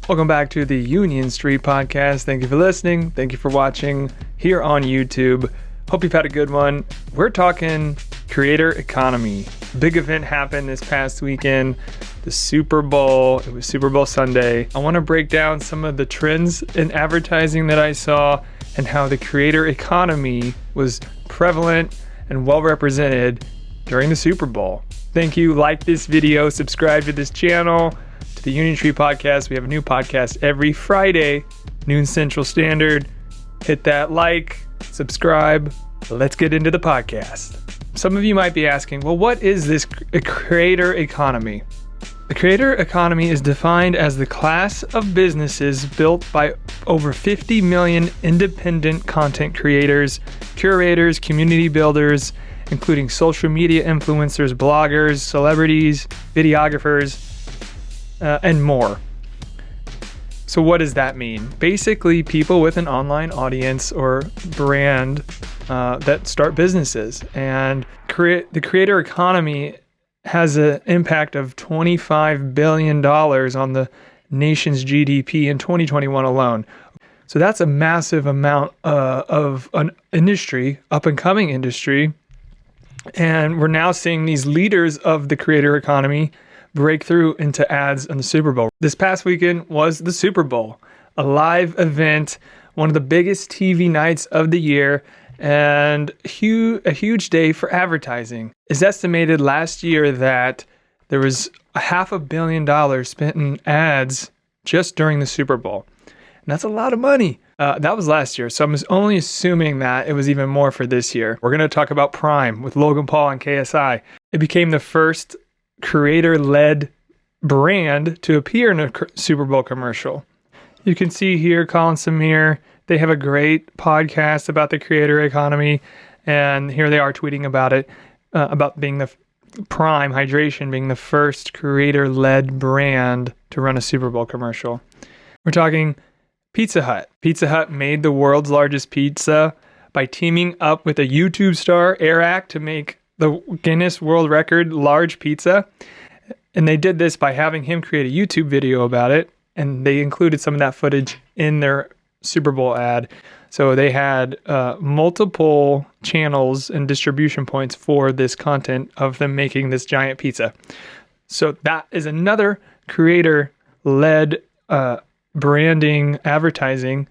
Welcome back to the Union Street Podcast. Thank you for listening. Thank you for watching here on YouTube. Hope you've had a good one. We're talking creator economy. Big event happened this past weekend, the Super Bowl. It was Super Bowl Sunday. I want to break down some of the trends in advertising that I saw and how the creator economy was prevalent and well represented during the Super Bowl. Thank you. Like this video, subscribe to this channel. The Union Street Podcast. We have a new podcast every Friday, noon Central Standard. Hit that like, subscribe. Let's get into the podcast. Some of you might be asking, well, what is this creator economy? The creator economy is defined as the class of businesses built by over 50 million independent content creators, curators, community builders, including social media influencers, bloggers, celebrities, videographers, and more. So what does that mean? Basically, people with an online audience or brand that start businesses. And the creator economy has an impact of $25 billion on the nation's GDP in 2021 alone. So that's a massive amount of an industry, up-and-coming industry. And we're now seeing these leaders of the creator economy break through into ads on the Super Bowl. This past weekend was the Super Bowl, a live event, one of the biggest TV nights of the year, and a huge day for advertising. It's estimated last year that there was $500 million spent in ads just during the Super Bowl. And that's a lot of money. That was last year, so I'm only assuming that it was even more for this year. We're going to talk about Prime with Logan Paul and KSI. It became the first creator-led brand to appear in a Super Bowl commercial. You can see here Colin Samir. They have a great podcast about the creator economy, and here they are tweeting about it, about being the Prime Hydration being the first creator-led brand to run a Super Bowl commercial. We're talking Pizza Hut. Pizza Hut made the world's largest pizza by teaming up with a YouTube star, Eric, to make the Guinness World Record large pizza. And they did this by having him create a YouTube video about it. And they included some of that footage in their Super Bowl ad. So they had multiple channels and distribution points for this content of them making this giant pizza. So that is another creator-led branding advertising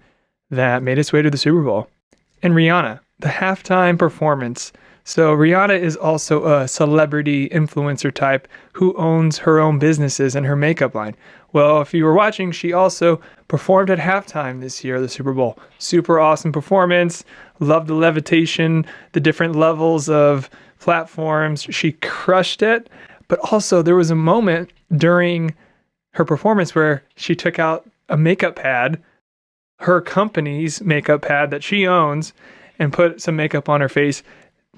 that made its way to the Super Bowl. And Rihanna, the halftime performance. So Rihanna is also a celebrity influencer type who owns her own businesses and her makeup line. Well, if you were watching, she also performed at halftime this year, the Super Bowl. Super awesome performance. Love the levitation, the different levels of platforms. She crushed it. But also there was a moment during her performance where she took out a makeup pad, her company's makeup pad that she owns, and put some makeup on her face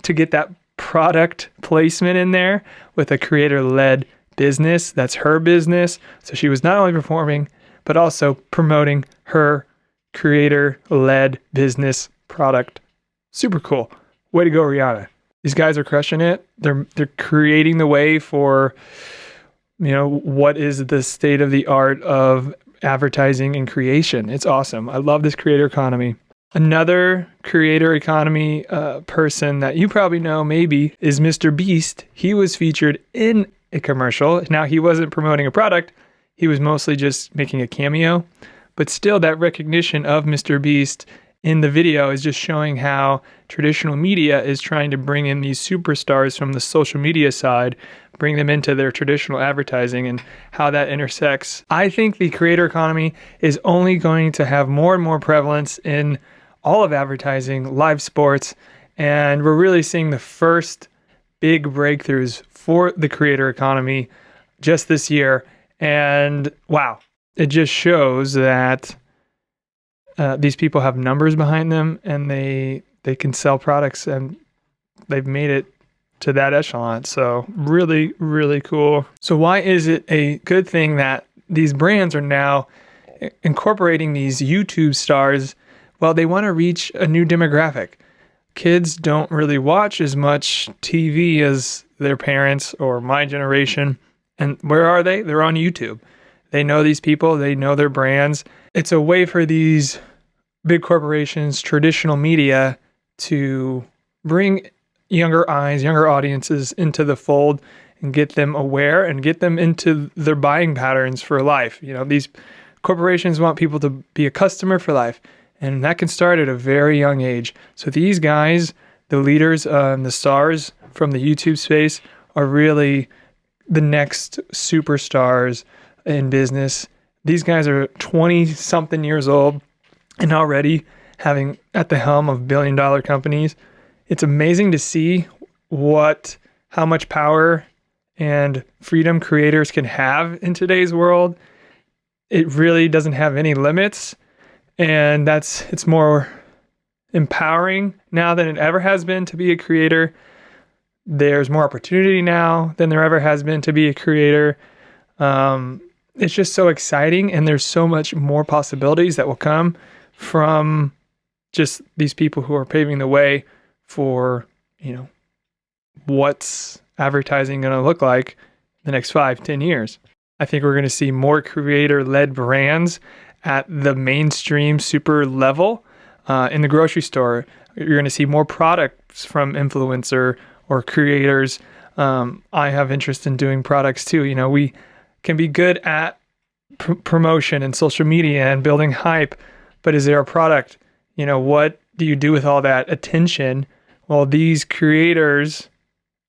to get that product placement in there with a creator-led business. That's her business. So she was not only performing, but also promoting her creator-led business product. Super cool. Way to go, Rihanna. These guys are crushing it. They're creating the way for, what is the state of the art of advertising and creation. It's awesome. I love this creator economy. Another creator economy person that you probably know maybe is Mr. Beast. He was featured in a commercial. Now, he wasn't promoting a product. He was mostly just making a cameo. But still, that recognition of Mr. Beast in the video is just showing how traditional media is trying to bring in these superstars from the social media side, bring them into their traditional advertising and how that intersects. I think the creator economy is only going to have more and more prevalence in all of advertising, live sports, and we're really seeing the first big breakthroughs for the creator economy just this year. And wow, it just shows that these people have numbers behind them and they can sell products, and they've made it to that echelon. So really, really cool. So why is it a good thing that these brands are now incorporating these YouTube stars? Well, they want to reach a new demographic. Kids don't really watch as much TV as their parents or my generation. And where are they? They're on YouTube. They know these people, they know their brands. It's a way for these big corporations, traditional media, to bring younger eyes, younger audiences into the fold and get them aware and get them into their buying patterns for life. These corporations want people to be a customer for life, and that can start at a very young age. So these guys, the leaders and the stars from the YouTube space, are really the next superstars in business. These guys are 20-something years old and already having at the helm of billion-dollar companies. It's amazing to see how much power and freedom creators can have in today's world. It really doesn't have any limits, and it's more empowering now than it ever has been to be a creator. There's more opportunity now than there ever has been to be a creator. It's just so exciting, and there's so much more possibilities that will come from just these people who are paving the way for, what's advertising going to look like the next 5-10 years. I think we're going to see more creator-led brands at the mainstream super level. In the grocery store, you're going to see more products from influencer or creators. I have interest in doing products too. We can be good at promotion and social media and building hype, but is there a product? What do you do with all that attention? Well, these creators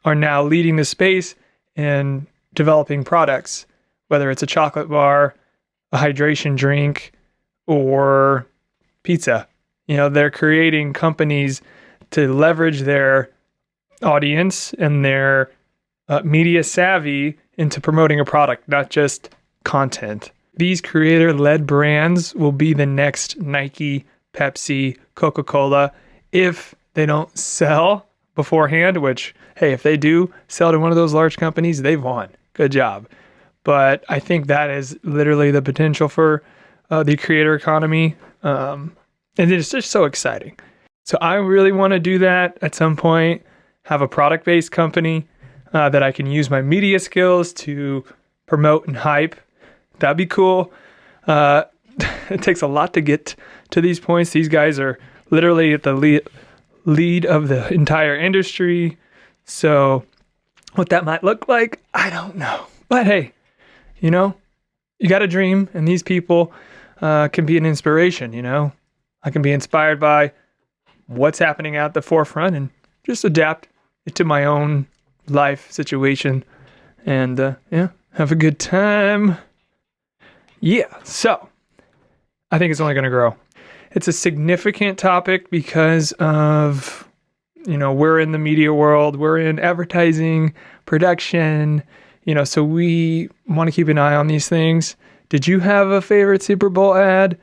are now leading the space and developing products, whether it's a chocolate bar, a hydration drink, or pizza. They're creating companies to leverage their audience and their media savvy into promoting a product, not just content. These creator-led brands will be the next Nike, Pepsi, Coca-Cola, if they don't sell beforehand, which, hey, if they do sell to one of those large companies, they've won. Good job. But I think that is literally the potential for the creator economy. And it's just so exciting. So I really want to do that at some point, have a product-based company that I can use my media skills to promote and hype. That'd be cool. It takes a lot to get to these points. These guys are literally at the lead of the entire industry. So what that might look like, I don't know. But hey, you got to dream, and these people can be an inspiration. I can be inspired by what's happening at the forefront and just adapt it to my own life situation and have a good time. Yeah, so I think it's only going to grow. It's a significant topic because of, we're in the media world, we're in advertising, production, so we want to keep an eye on these things. Did you have a favorite Super Bowl ad?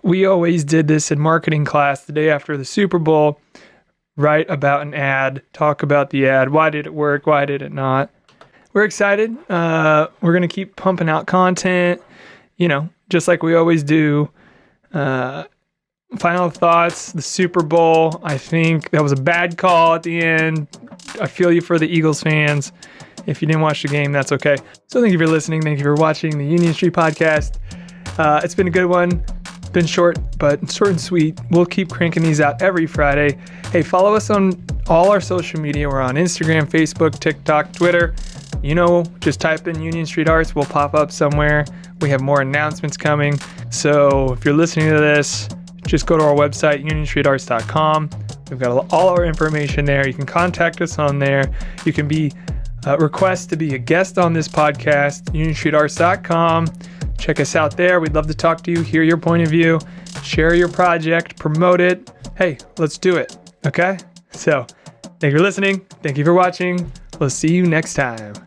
We always did this in marketing class the day after the Super Bowl. Write about an ad, talk about the ad. Why did it work? Why did it not? We're excited. We're going to keep pumping out content, just like we always do. Final thoughts, the Super Bowl. I think that was a bad call at the end. I feel you for the Eagles fans. If you didn't watch the game, that's okay. So thank you for listening. Thank you for watching the Union Street Podcast. It's been a good one. Been short, but short and sweet. We'll keep cranking these out every Friday. Hey, follow us on all our social media. We're on Instagram, Facebook, TikTok, Twitter. Just type in Union Street Arts. We'll pop up somewhere. We have more announcements coming. So if you're listening to this, just go to our website, unionstreetarts.com. We've got all our information there. You can contact us on there. You can be request to be a guest on this podcast, unionstreetarts.com. Check us out there. We'd love to talk to you, hear your point of view, share your project, promote it. Hey, let's do it. Okay? So, thank you for listening. Thank you for watching. We'll see you next time.